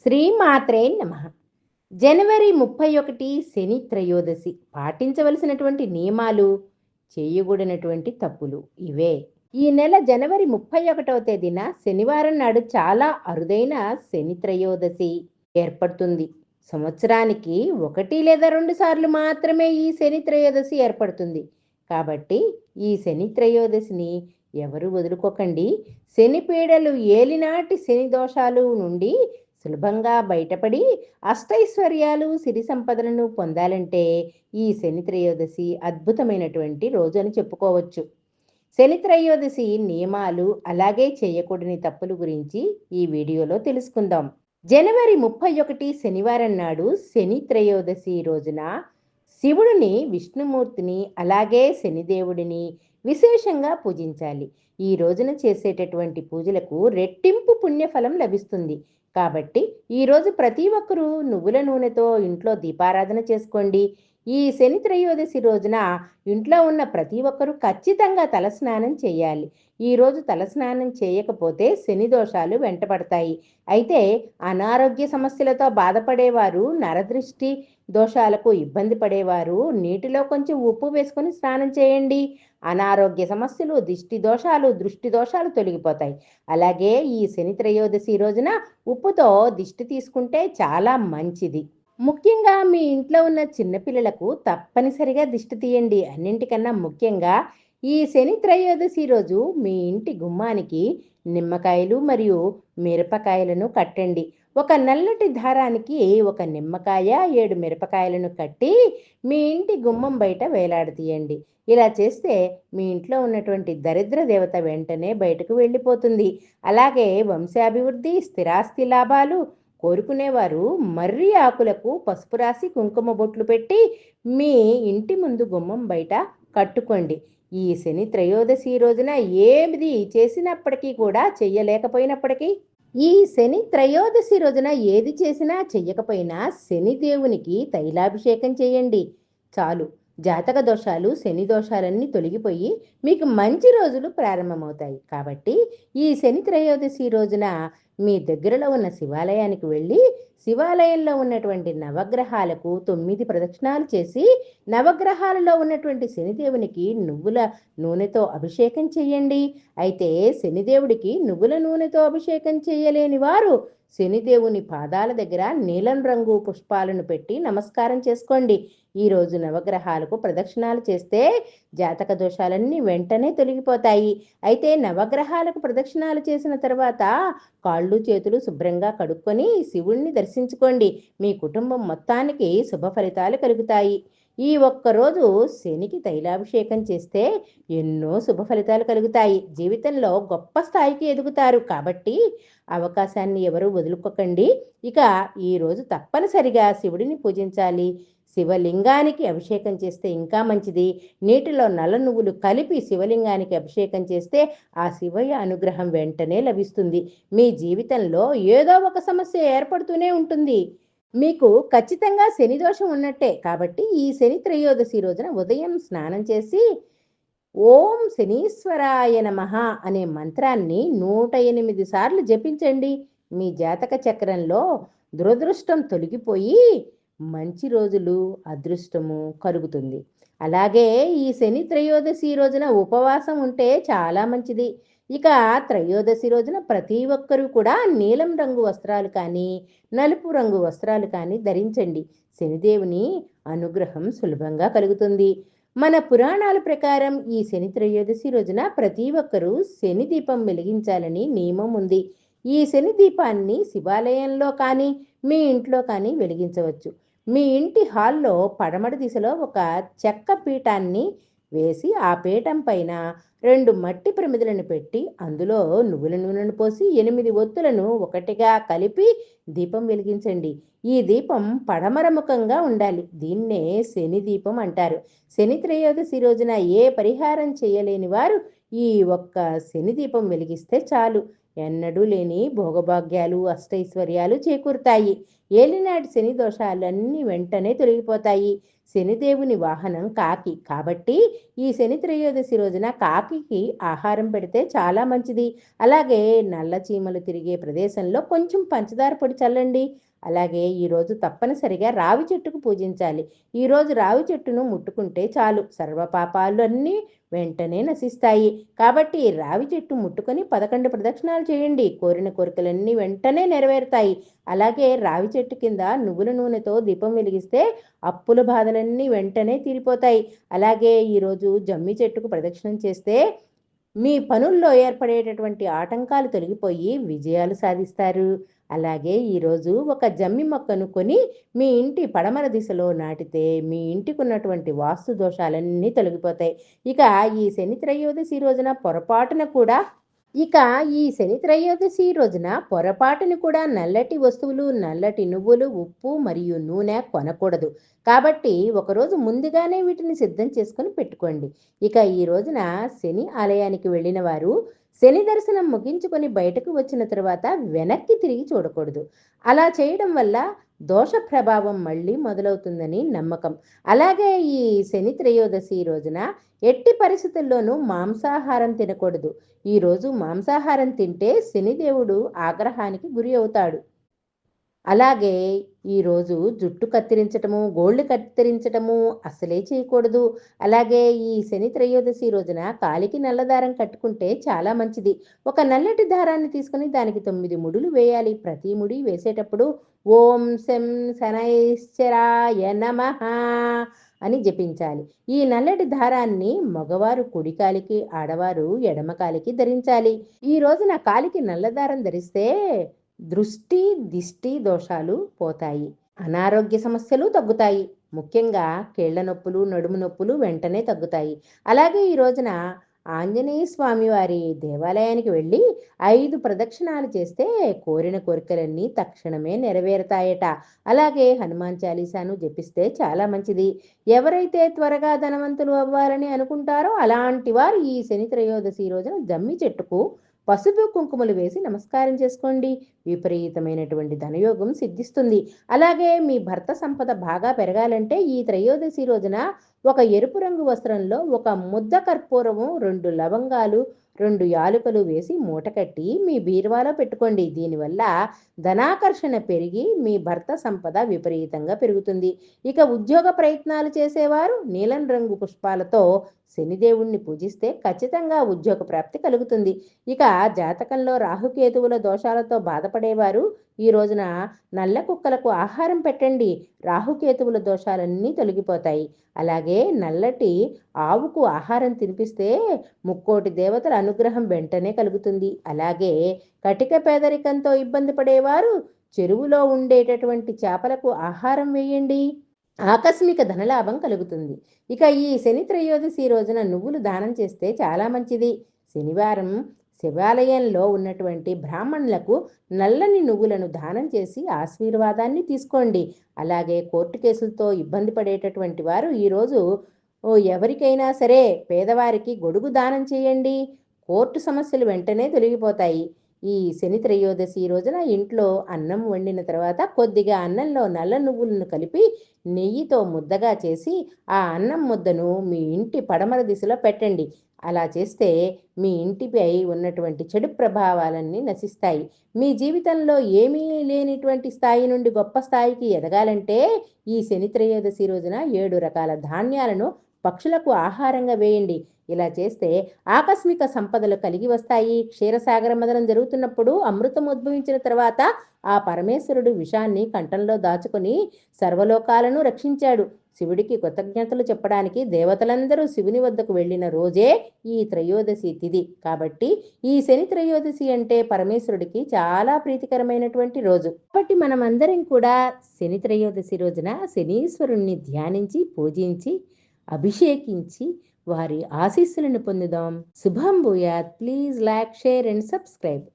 శ్రీమాత్రే నమః. జనవరి 31 శని త్రయోదశి. పాటించవలసినటువంటి నియమాలు, చేయకూడనటువంటి తప్పులు ఇవే. ఈ నెల జనవరి 31వ తేదీన శనివారం నాడు చాలా అరుదైన శని త్రయోదశి ఏర్పడుతుంది. సంవత్సరానికి 1 లేదా 2 సార్లు మాత్రమే ఈ శని త్రయోదశి ఏర్పడుతుంది. కాబట్టి ఈ శని త్రయోదశిని ఎవరు వదులుకోకండి. శని పీడలు, ఏలినాటి శని దోషాలు నుండి సులభంగా బయటపడి అష్టైశ్వర్యాలు, సిరి సంపదలను పొందాలంటే ఈ శని త్రయోదశి అద్భుతమైనటువంటి రోజు అని చెప్పుకోవచ్చు. శని త్రయోదశి నియమాలు, అలాగే చేయకూడని తప్పుల గురించి ఈ వీడియోలో తెలుసుకుందాం. జనవరి 31 శనివారం నాడు శని త్రయోదశి రోజున శివుడిని, విష్ణుమూర్తిని, అలాగే శనిదేవుడిని విశేషంగా పూజించాలి. ఈ రోజున చేసేటటువంటి పూజలకు రెట్టింపు పుణ్యఫలం లభిస్తుంది. కాబట్టి ఈరోజు ప్రతి ఒక్కరూ నువ్వుల నూనెతో ఇంట్లో దీపారాధన చేసుకోండి. ఈ శని త్రయోదశి రోజున ఇంట్లో ఉన్న ప్రతి ఒక్కరూ ఖచ్చితంగా తలస్నానం చేయాలి. ఈరోజు తలస్నానం చేయకపోతే శని దోషాలు వెంటపడతాయి. అయితే అనారోగ్య సమస్యలతో బాధపడేవారు, నరదృష్టి దోషాలకు ఇబ్బంది పడేవారు నీటిలో కొంచెం ఉప్పు వేసుకొని స్నానం చేయండి. అనారోగ్య సమస్యలు, దృష్టి దోషాలు తొలగిపోతాయి. అలాగే ఈ శని త్రయోదశి రోజున ఉప్పుతో దిష్టి తీసుకుంటే చాలా మంచిది. ముఖ్యంగా మీ ఇంట్లో ఉన్న చిన్నపిల్లలకు తప్పనిసరిగా దిష్టి తీయండి. అన్నింటికన్నా ముఖ్యంగా ఈ శని త్రయోదశి రోజు మీ ఇంటి గుమ్మానికి నిమ్మకాయలు మరియు మిరపకాయలను కట్టండి. ఒక నల్లటి దారానికి ఒక నిమ్మకాయ, 7 మిరపకాయలను కట్టి మీ ఇంటి గుమ్మం బయట వేలాడతీయండి. ఇలా చేస్తే మీ ఇంట్లో ఉన్నటువంటి దరిద్ర దేవత వెంటనే బయటకు వెళ్ళిపోతుంది. అలాగే వంశాభివృద్ధి, స్థిరాస్తి లాభాలు కోరుకునేవారు మర్రి ఆకులకు పసుపు రాసి కుంకుమ బొట్లు పెట్టి మీ ఇంటి ముందు గుమ్మం బయట కట్టుకోండి. ఈ శని త్రయోదశి రోజున ఏది చేసినప్పటికీ కూడా, చెయ్యలేకపోయినప్పటికీ, ఈ శని త్రయోదశి రోజున ఏది చేసినా చెయ్యకపోయినా శనిదేవునికి తైలాభిషేకం చేయండి చాలు. జాతక దోషాలు, శని దోషాలన్నీ తొలగిపోయి మీకు మంచి రోజులు ప్రారంభమవుతాయి. కాబట్టి ఈ శని త్రయోదశి రోజున మీ దగ్గరలో ఉన్న శివాలయానికి వెళ్ళి శివాలయంలో ఉన్నటువంటి నవగ్రహాలకు 9 ప్రదక్షిణాలు చేసి నవగ్రహాలలో ఉన్నటువంటి శనిదేవునికి నువ్వుల నూనెతో అభిషేకం చేయండి. అయితే శనిదేవుడికి నువ్వుల నూనెతో అభిషేకం చేయలేని వారు శనిదేవుని పాదాల దగ్గర నీలం రంగు పుష్పాలను పెట్టి నమస్కారం చేసుకోండి. ఈరోజు నవగ్రహాలకు ప్రదక్షిణాలు చేస్తే జాతక దోషాలన్నీ వెంటనే తొలగిపోతాయి. అయితే నవగ్రహాలకు ప్రదక్షిణాలు చేసిన తర్వాత కాళ్ళు చేతులు శుభ్రంగా కడుక్కొని శివుణ్ణి దర్శించుకోండి. మీ కుటుంబం మొత్తానికి శుభ ఫలితాలు కలుగుతాయి. ఈ ఒక్కరోజు శనికి తైలాభిషేకం చేస్తే ఎన్నో శుభ ఫలితాలు కలుగుతాయి. జీవితంలో గొప్ప స్థాయికి ఎదుగుతారు. కాబట్టి అవకాశాన్ని ఎవరూ వదులుకోకండి. ఇక ఈరోజు తప్పనిసరిగా శివుడిని పూజించాలి. శివలింగానికి అభిషేకం చేస్తే ఇంకా మంచిది. నీటిలో నల్ల నువ్వులు కలిపి శివలింగానికి అభిషేకం చేస్తే ఆ శివయ్య అనుగ్రహం వెంటనే లభిస్తుంది. మీ జీవితంలో ఏదో ఒక సమస్య ఏర్పడుతూనే ఉంటుంది. మీకు ఖచ్చితంగా శని దోషం ఉన్నట్టే. కాబట్టి ఈ శని త్రయోదశి రోజున ఉదయం స్నానం చేసి ఓం శనీశ్వరాయ నమః అనే మంత్రాన్ని 108 సార్లు జపించండి. మీ జాతక చక్రంలో దురదృష్టం తొలగిపోయి మంచి రోజులు, అదృష్టము కలుగుతుంది. అలాగే ఈ శని త్రయోదశి రోజున ఉపవాసం ఉంటే చాలా మంచిది. ఇక త్రయోదశి రోజున ప్రతి ఒక్కరూ కూడా నీలం రంగు వస్త్రాలు కానీ, నలుపు రంగు వస్త్రాలు కానీ ధరించండి. శనిదేవుని అనుగ్రహం సులభంగా కలుగుతుంది. మన పురాణాల ప్రకారం ఈ శని త్రయోదశి రోజున ప్రతి ఒక్కరూ శని దీపం వెలిగించాలని నియమం ఉంది. ఈ శని దీపాన్ని శివాలయంలో కానీ, మీ ఇంట్లో కానీ వెలిగించవచ్చు. మీ ఇంటి హాల్లో పడమట దిశలో ఒక చెక్క పీఠాన్ని వేసి ఆ పీఠం పైన 2 మట్టి ప్రమిదలను పెట్టి అందులో నువ్వుల నూనెను పోసి 8 ఒత్తులను ఒకటిగా కలిపి దీపం వెలిగించండి. ఈ దీపం పడమర ముఖంగా ఉండాలి. దీన్నే శని దీపం అంటారు. శని త్రయోదశి రోజున ఏ పరిహారం చేయలేని వారు ఈ ఒక్క శని దీపం వెలిగిస్తే చాలు. ఎన్నడూ లేని భోగభాగ్యాలు, అష్టైశ్వర్యాలు చేకూరుతాయి. ఏలినాటి శని దోషాలన్నీ వెంటనే తొలగిపోతాయి. శనిదేవుని వాహనం కాకి. కాబట్టి ఈ శని త్రయోదశి రోజున కాకికి ఆహారం పెడితే చాలా మంచిది. అలాగే నల్ల చీమలు తిరిగే ప్రదేశంలో కొంచెం పంచదార పొడి చల్లండి. అలాగే ఈరోజు తప్పనిసరిగా రావి చెట్టుకు పూజించాలి. ఈరోజు రావి చెట్టును ముట్టుకుంటే చాలు, సర్వపాపాలు అన్నీ వెంటనే నశిస్తాయి. కాబట్టి రావి చెట్టు ముట్టుకొని 11 ప్రదక్షిణాలు చేయండి. కోరిన కోరికలన్నీ వెంటనే నెరవేరుతాయి. అలాగే రావి చెట్టు కింద నువ్వుల నూనెతో దీపం వెలిగిస్తే అప్పుల బాధలన్నీ వెంటనే తీరిపోతాయి. అలాగే ఈరోజు జమ్మి చెట్టుకు ప్రదక్షిణం చేస్తే మీ పనుల్లో ఏర్పడేటటువంటి ఆటంకాలు తొలగిపోయి విజయాలు సాధిస్తారు. అలాగే ఈరోజు ఒక జమ్మి మొక్కను కొని మీ ఇంటి పడమర దిశలో నాటితే మీ ఇంటికి ఉన్నటువంటి వాస్తు దోషాలన్నీ తొలగిపోతాయి. ఇక ఈ శని త్రయోదశి రోజున పొరపాటున కూడా ఇక ఈ శని త్రయోదశి రోజున పొరపాటుని కూడా నల్లటి వస్తువులు, నల్లటి నువ్వులు, ఉప్పు మరియు నూనె కొనకూడదు. కాబట్టి ఒకరోజు ముందుగానే వీటిని సిద్ధం చేసుకొని పెట్టుకోండి. ఇక ఈ రోజున శని ఆలయానికి వెళ్ళిన వారు శని దర్శనం ముగించుకొని బయటకు వచ్చిన తర్వాత వెనక్కి తిరిగి చూడకూడదు. అలా చేయడం వల్ల దోష ప్రభావం మళ్ళీ మొదలవుతుందని నమ్మకం. అలాగే ఈ శని త్రయోదశి రోజున ఎట్టి పరిస్థితుల్లోనూ మాంసాహారం తినకూడదు. ఈరోజు మాంసాహారం తింటే శనిదేవుడు ఆగ్రహానికి గురి అవుతాడు. అలాగే ఈరోజు జుట్టు కత్తిరించటము, గోళ్ళు కత్తిరించటము అస్సలే చేయకూడదు. అలాగే ఈ శని త్రయోదశి రోజున కాలికి నల్ల దారం కట్టుకుంటే చాలా మంచిది. ఒక నల్లటి దారాన్ని తీసుకుని దానికి 9 ముడులు వేయాలి. ప్రతి ముడి వేసేటప్పుడు ఓం శం శనైశ్చరాయ నమః అని జపించాలి. ఈ నల్లటి దారాన్ని మగవారు కుడి కాలికి, ఆడవారు ఎడమ కాలికి ధరించాలి. ఈ రోజున కాలికి నల్ల దారం ధరిస్తే దృష్టి, దిష్టి దోషాలు పోతాయి. అనారోగ్య సమస్యలు తగ్గుతాయి. ముఖ్యంగా కీళ్ల నొప్పులు, నడుము నొప్పులు వెంటనే తగ్గుతాయి. అలాగే ఈ రోజున ఆంజనేయ స్వామి వారి దేవాలయానికి వెళ్ళి 5 ప్రదక్షిణాలు చేస్తే కోరిన కోరికలన్నీ తక్షణమే నెరవేరుతాయట. అలాగే హనుమాన్ చాలీసాను జపిస్తే చాలా మంచిది. ఎవరైతే త్వరగా ధనవంతులు అవ్వాలని అనుకుంటారో అలాంటి వారు ఈ శని త్రయోదశి రోజున జమ్మి చెట్టుకు పసుపు కుంకుమలు వేసి నమస్కారం చేసుకోండి. విపరీతమైనటువంటి ధనయోగం సిద్ధిస్తుంది. అలాగే మీ భర్త సంపద బాగా పెరగాలంటే ఈ త్రయోదశి రోజున ఒక ఎరుపు రంగు వస్త్రంలో ఒక ముద్ద కర్పూరము, 2 లవంగాలు, 2 యాలుకలు వేసి మూట కట్టి మీ బీరువాలో పెట్టుకోండి. దీనివల్ల ధనాకర్షణ పెరిగి మీ భర్త సంపద విపరీతంగా పెరుగుతుంది. ఇక ఉద్యోగ ప్రయత్నాలు చేసేవారు నీలం రంగు పుష్పాలతో శనిదేవుణ్ణి పూజిస్తే ఖచ్చితంగా ఉద్యోగ ప్రాప్తి కలుగుతుంది. ఇక జాతకంలో రాహుకేతువుల దోషాలతో బాధపడేవారు ఈ రోజున నల్ల కుక్కలకు ఆహారం పెట్టండి. రాహుకేతువుల దోషాలన్నీ తొలగిపోతాయి. అలాగే నల్లటి ఆవుకు ఆహారం తినిపిస్తే ముక్కోటి దేవతల అనుగ్రహం వెంటనే కలుగుతుంది. అలాగే కటిక పేదరికంతో ఇబ్బంది పడేవారు చెరువులో ఉండేటటువంటి చేపలకు ఆహారం వేయండి. ఆకస్మిక ధనలాభం కలుగుతుంది. ఇక ఈ శని త్రయోదశి రోజున నువ్వులు దానం చేస్తే చాలా మంచిది. శనివారం శివాలయంలో ఉన్నటువంటి బ్రాహ్మణులకు నల్లని నువ్వులను దానం చేసి ఆశీర్వాదాన్ని తీసుకోండి. అలాగే కోర్టు కేసులతో ఇబ్బంది పడేటటువంటి వారు ఈరోజు ఎవరికైనా సరే పేదవారికి గొడుగు దానం చేయండి. కోర్టు సమస్యలు వెంటనే తొలగిపోతాయి. ఈ శని త్రయోదశి రోజున ఇంట్లో అన్నం వండిన తర్వాత కొద్దిగా అన్నంలో నల్ల నువ్వులను కలిపి నెయ్యితో ముద్దగా చేసి ఆ అన్నం ముద్దను మీ ఇంటి పడమర దిశలో పెట్టండి. అలా చేస్తే మీ ఇంటిపై ఉన్నటువంటి చెడు ప్రభావాలన్నీ నశిస్తాయి. మీ జీవితంలో ఏమీ లేనిటువంటి స్థాయి నుండి గొప్ప స్థాయికి ఎదగాలంటే ఈ శని త్రయోదశి రోజున 7 రకాల ధాన్యాలను పక్షులకు ఆహారంగా వేయండి. ఇలా చేస్తే ఆకస్మిక సంపదలు కలిగి వస్తాయి. క్షీరసాగర మదనం జరుగుతున్నప్పుడు అమృతం ఉద్భవించిన తర్వాత ఆ పరమేశ్వరుడు విషాన్ని కంఠంలో దాచుకొని సర్వలోకాలను రక్షించాడు. శివుడికి కృతజ్ఞతలు చెప్పడానికి దేవతలందరూ శివుని వద్దకు వెళ్ళిన రోజే ఈ త్రయోదశి తిథి. కాబట్టి ఈ శని త్రయోదశి అంటే పరమేశ్వరుడికి చాలా ప్రీతికరమైనటువంటి రోజు. కాబట్టి మనమందరం కూడా శని త్రయోదశి రోజున శనీశ్వరుణ్ణి ధ్యానించి, పూజించి, అభిషేకించి వారి ఆశీస్సులను పొందుదాం. శుభం భూయాత్. Please like, share and subscribe.